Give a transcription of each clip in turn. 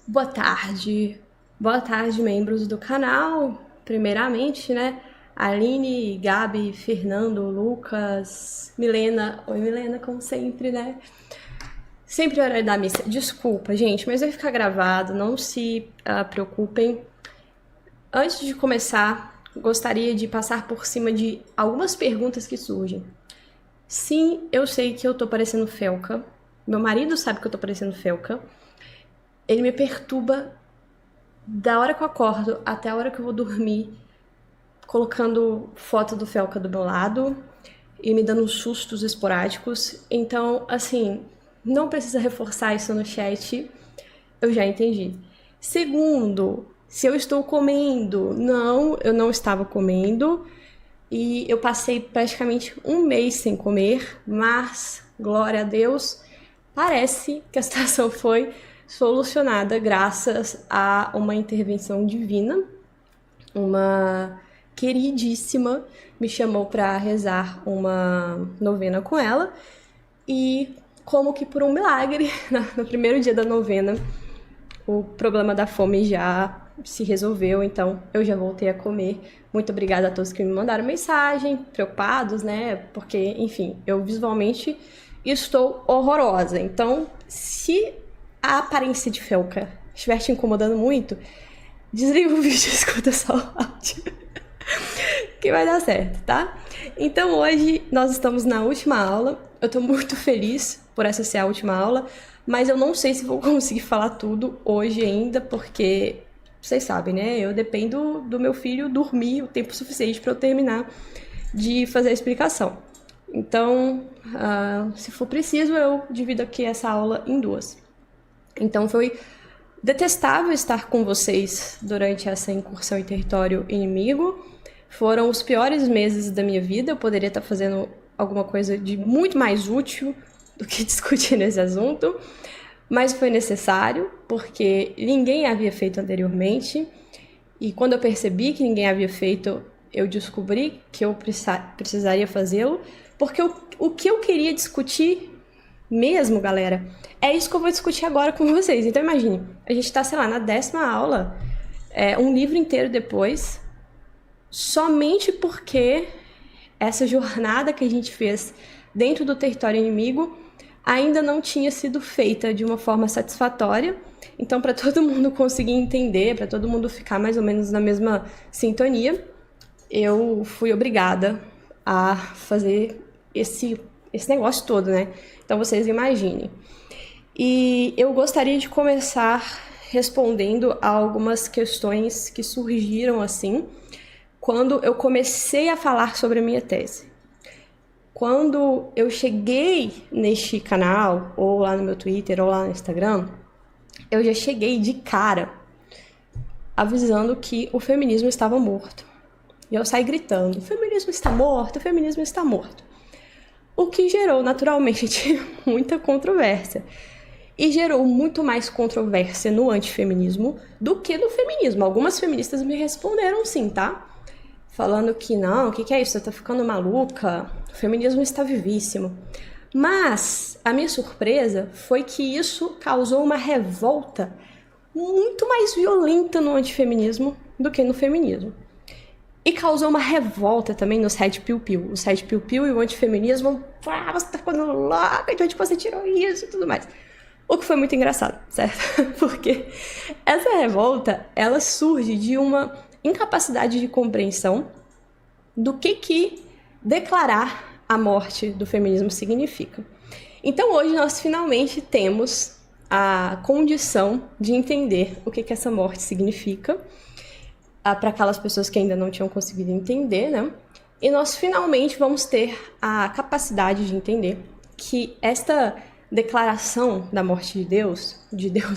Boa tarde, membros do canal. Primeiramente, né? Aline, Gabi, Fernando, Lucas, Milena. Oi, Milena, como sempre, né? Sempre horário da missa. Desculpa, gente, mas vai ficar gravado, não se preocupem. Antes de começar, gostaria de passar por cima de algumas perguntas que surgem. Sim, eu sei que eu tô parecendo Felca. Meu marido sabe que eu tô parecendo Felca. Ele me perturba da hora que eu acordo até a hora que eu vou dormir, colocando foto do Felca do meu lado e me dando sustos esporádicos. Então, assim, não precisa reforçar isso no chat, eu já entendi. Segundo, se eu estou comendo. Não, eu não estava comendo. E eu passei praticamente um mês sem comer, mas, glória a Deus, parece que a situação foi solucionada graças a uma intervenção divina. Uma queridíssima me chamou para rezar uma novena com ela e, como que por um milagre, no primeiro dia da novena, o problema da fome já se resolveu, então eu já voltei a comer. Muito obrigada a todos que me mandaram mensagem, preocupados, né? Porque, enfim, eu visualmente estou horrorosa. Então, se a aparência de Felca estiver te incomodando muito, desliga o vídeo e escuta só o áudio. Que vai dar certo, tá? Então hoje nós estamos na última aula. Eu tô muito feliz por essa ser a última aula, mas eu não sei se vou conseguir falar tudo hoje ainda, porque vocês sabem, né? Eu dependo do meu filho dormir o tempo suficiente para eu terminar de fazer a explicação. Então, se for preciso, eu divido aqui essa aula em duas. Então foi detestável estar com vocês durante essa incursão em território inimigo. Foram os piores meses da minha vida. Eu poderia estar fazendo alguma coisa de muito mais útil do que discutir nesse assunto, mas foi necessário, porque ninguém havia feito anteriormente. E quando eu percebi que ninguém havia feito, eu descobri que eu precisaria fazê-lo, porque o que eu queria discutir mesmo, galera, é isso que eu vou discutir agora com vocês. Então imagine, a gente tá, sei lá, na 10ª aula, um livro inteiro depois, somente porque essa jornada que a gente fez dentro do território inimigo ainda não tinha sido feita de uma forma satisfatória. Então, para todo mundo conseguir entender, para todo mundo ficar mais ou menos na mesma sintonia, eu fui obrigada a fazer esse negócio todo, né? Então, vocês imaginem. E eu gostaria de começar respondendo a algumas questões que surgiram assim quando eu comecei a falar sobre a minha tese. Quando eu cheguei neste canal, ou lá no meu Twitter, ou lá no Instagram, eu já cheguei de cara avisando que o feminismo estava morto. E eu saí gritando, o feminismo está morto, o feminismo está morto. O que gerou, naturalmente, muita controvérsia. E gerou muito mais controvérsia no antifeminismo do que no feminismo. Algumas feministas me responderam sim, tá? Falando que não, o que é isso? Você tá ficando maluca? O feminismo está vivíssimo. Mas a minha surpresa foi que isso causou uma revolta muito mais violenta no antifeminismo do que no feminismo. E causou uma revolta também nos Red Pill Pill. Os Red Pill Pill e o antifeminismo, você tá ficando louca, de onde você tirou isso e tudo mais. O que foi muito engraçado, certo? Porque essa revolta, ela surge de uma incapacidade de compreensão do que declarar a morte do feminismo significa. Então hoje nós finalmente temos a condição de entender o que essa morte significa, para aquelas pessoas que ainda não tinham conseguido entender, né? E nós finalmente vamos ter a capacidade de entender que esta declaração da morte de Deus,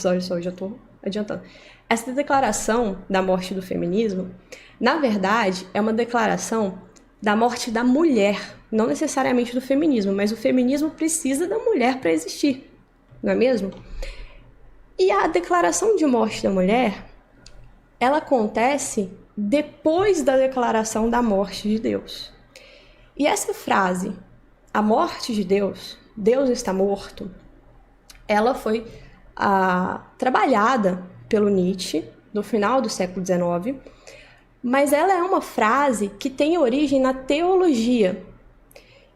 olha só, eu já estou adiantando, essa declaração da morte do feminismo, na verdade, é uma declaração da morte da mulher, não necessariamente do feminismo, mas o feminismo precisa da mulher para existir, não é mesmo? E a declaração de morte da mulher, ela acontece depois da declaração da morte de Deus. E essa frase, a morte de Deus, Deus está morto, ela foi trabalhada pelo Nietzsche, do final do século XIX, mas ela é uma frase que tem origem na teologia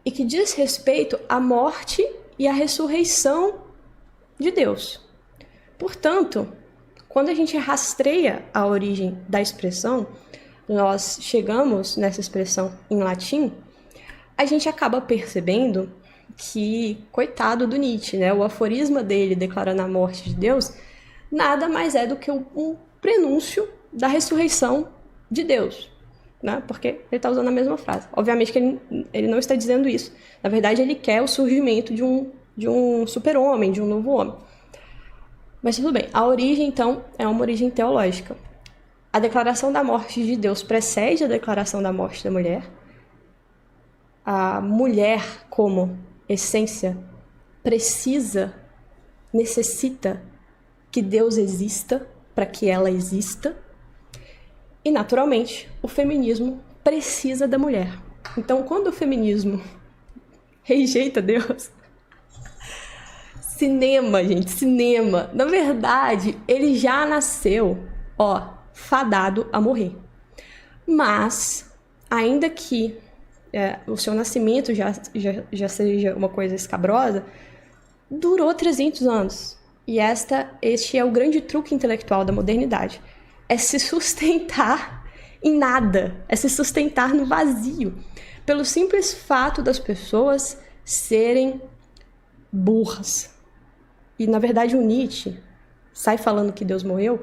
e que diz respeito à morte e à ressurreição de Deus. Portanto, quando a gente rastreia a origem da expressão, nós chegamos nessa expressão em latim, a gente acaba percebendo que, coitado do Nietzsche, né, o aforisma dele declarando a morte de Deus, nada mais é do que um prenúncio da ressurreição de Deus, né? Porque ele está usando a mesma frase. Obviamente que ele não está dizendo isso. Na verdade, ele quer o surgimento de um super-homem, de um novo homem. Mas tudo bem, a origem, então, é uma origem teológica. A declaração da morte de Deus precede a declaração da morte da mulher. A mulher, como essência, necessita que Deus exista para que ela exista. E, naturalmente, o feminismo precisa da mulher. Então, quando o feminismo rejeita Deus... Cinema, gente, cinema. Na verdade, ele já nasceu, fadado a morrer. Mas, ainda que o seu nascimento já seja uma coisa escabrosa, durou 300 anos. E este é o grande truque intelectual da modernidade. É se sustentar em nada, é se sustentar no vazio. Pelo simples fato das pessoas serem burras. E, na verdade, o Nietzsche sai falando que Deus morreu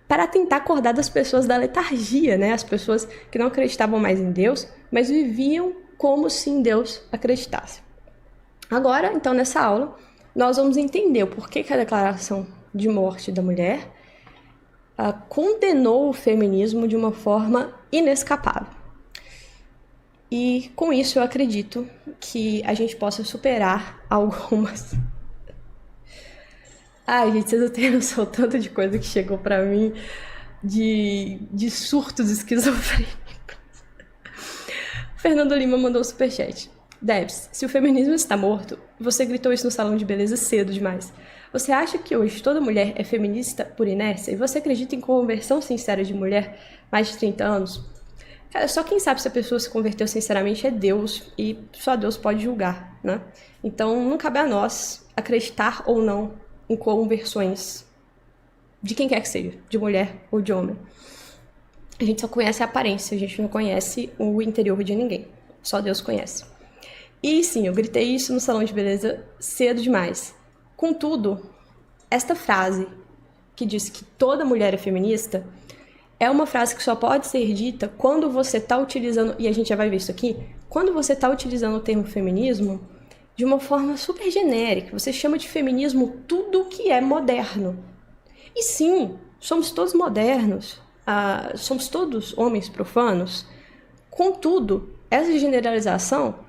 para tentar acordar das pessoas da letargia, né? As pessoas que não acreditavam mais em Deus, mas viviam como se em Deus acreditasse. Agora, então, nessa aula, nós vamos entender o porquê que a declaração de morte da mulher condenou o feminismo de uma forma inescapável. E, com isso, eu acredito que a gente possa superar algumas... Ai, gente, vocês não têm noção tanto de coisa que chegou pra mim de surtos esquizofrênicos. Fernando Lima mandou um superchat. Debs, se o feminismo está morto, você gritou isso no salão de beleza cedo demais. Você acha que hoje toda mulher é feminista por inércia? E você acredita em conversão sincera de mulher mais de 30 anos? Cara, só quem sabe se a pessoa se converteu sinceramente é Deus, e só Deus pode julgar, né? Então, não cabe a nós acreditar ou não em conversões de quem quer que seja, de mulher ou de homem. A gente só conhece a aparência, a gente não conhece o interior de ninguém. Só Deus conhece. E sim, eu gritei isso no salão de beleza cedo demais. Contudo, esta frase que diz que toda mulher é feminista é uma frase que só pode ser dita quando você está utilizando, e a gente já vai ver isso aqui, quando você está utilizando o termo feminismo de uma forma super genérica. Você chama de feminismo tudo que é moderno. E sim, somos todos modernos, somos todos homens profanos. Contudo, essa generalização,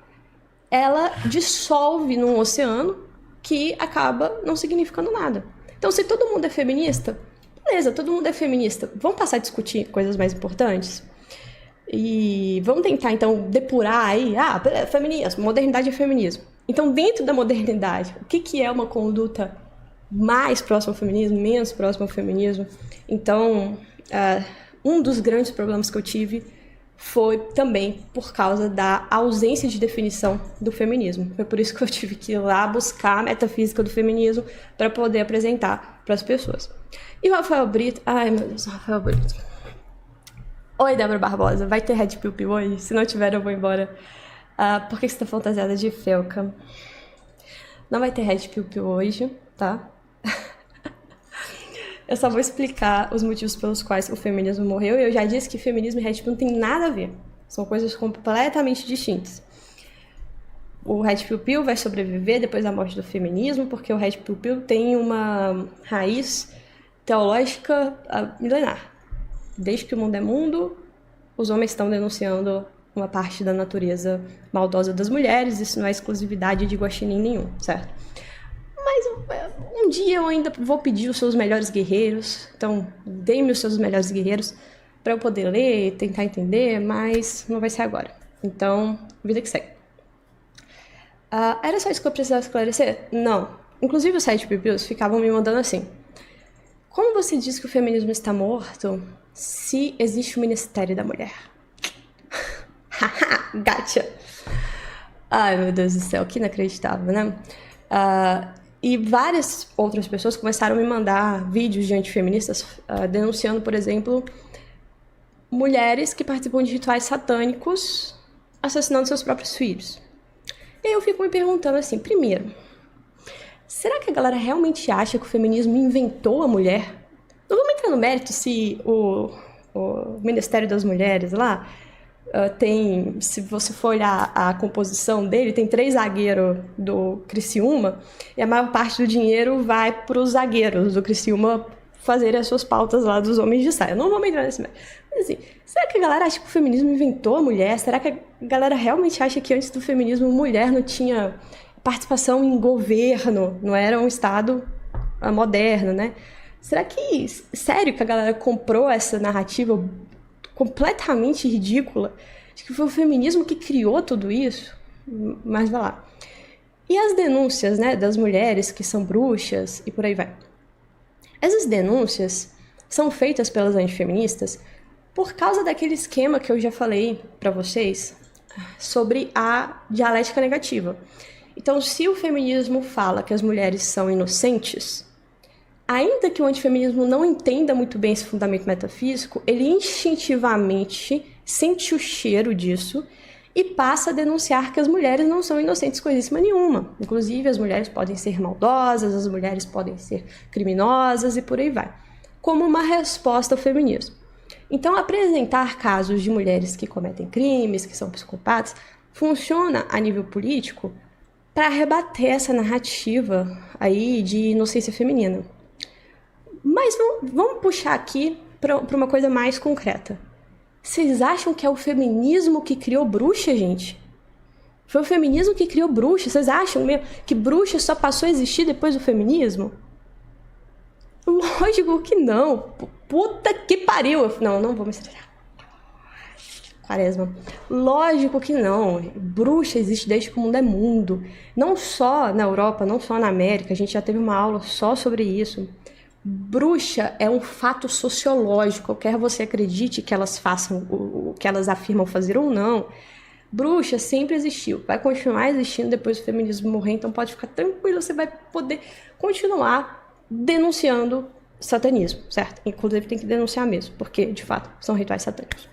ela dissolve num oceano que acaba não significando nada. Então, se todo mundo é feminista, beleza, todo mundo é feminista. Vamos passar a discutir coisas mais importantes? E vamos tentar, então, depurar aí, feminismo, modernidade é feminismo. Então, dentro da modernidade, o que é uma conduta mais próxima ao feminismo, menos próxima ao feminismo? Então, um dos grandes problemas que eu tive foi também por causa da ausência de definição do feminismo. Foi por isso que eu tive que ir lá buscar a metafísica do feminismo para poder apresentar para as pessoas. E o Rafael Brito... Ai, meu Deus, Rafael Brito. Oi, Débora Barbosa. Vai ter Red Pill Pill hoje? Se não tiver, eu vou embora. Por que você tá fantasiada de Felca? Não vai ter Red Pill Pill hoje, tá? Eu só vou explicar os motivos pelos quais o feminismo morreu. E eu já disse que feminismo e Red Pill não tem nada a ver. São coisas completamente distintas. O Red Pill Pill vai sobreviver depois da morte do feminismo, porque o Red Pill Pill tem uma raiz teológica milenar. Desde que o mundo é mundo, os homens estão denunciando uma parte da natureza maldosa das mulheres. Isso não é exclusividade de guaxinim nenhum, certo? Mas um dia eu ainda vou pedir os seus melhores guerreiros. Então, dê-me os seus melhores guerreiros para eu poder ler, tentar entender, mas não vai ser agora. Então, vida que segue. Era só isso que eu precisava esclarecer? Não. Inclusive, os Red Pill Pills ficavam me mandando assim: Como você diz que o feminismo está morto se existe o Ministério da Mulher? Haha, gotcha! Ai, meu Deus do céu, que inacreditável, né? E várias outras pessoas começaram a me mandar vídeos de antifeministas denunciando, por exemplo, mulheres que participam de rituais satânicos assassinando seus próprios filhos. E aí eu fico me perguntando assim, primeiro, será que a galera realmente acha que o feminismo inventou a mulher? Não vamos entrar no mérito se o Ministério das Mulheres lá tem, se você for olhar a composição dele, tem 3 zagueiros do Criciúma e a maior parte do dinheiro vai para os zagueiros do Criciúma fazerem as suas pautas lá dos homens de saia. Não vamos entrar nesse mérito. Mas assim, será que a galera acha que o feminismo inventou a mulher? Será que a galera realmente acha que antes do feminismo mulher não tinha participação em governo, não era um Estado moderno, né? Será que, sério, que a galera comprou essa narrativa completamente ridícula de que foi o feminismo que criou tudo isso? Mas vai lá. E as denúncias, né, das mulheres que são bruxas e por aí vai. Essas denúncias são feitas pelas antifeministas por causa daquele esquema que eu já falei para vocês sobre a dialética negativa. Então, se o feminismo fala que as mulheres são inocentes, ainda que o antifeminismo não entenda muito bem esse fundamento metafísico, ele instintivamente sente o cheiro disso e passa a denunciar que as mulheres não são inocentes coisíssima nenhuma. Inclusive, as mulheres podem ser maldosas, as mulheres podem ser criminosas e por aí vai. Como uma resposta ao feminismo. Então, apresentar casos de mulheres que cometem crimes, que são psicopatas, funciona a nível político para rebater essa narrativa aí de inocência feminina. Mas vamos puxar aqui para uma coisa mais concreta. Vocês acham que é o feminismo que criou bruxa, gente? Foi o feminismo que criou bruxa? Vocês acham mesmo que bruxa só passou a existir depois do feminismo? Lógico que não. Puta que pariu. Não vou me estressar. Quaresma. Lógico que não. Bruxa existe desde que o mundo é mundo. Não só na Europa, não só na América. A gente já teve uma aula só sobre isso. Bruxa é um fato sociológico, quer você acredite que elas façam o que elas afirmam fazer ou não. Bruxa sempre existiu, vai continuar existindo depois do feminismo morrer, então pode ficar tranquilo, você vai poder continuar denunciando satanismo, certo? Inclusive tem que denunciar mesmo, porque de fato são rituais satânicos.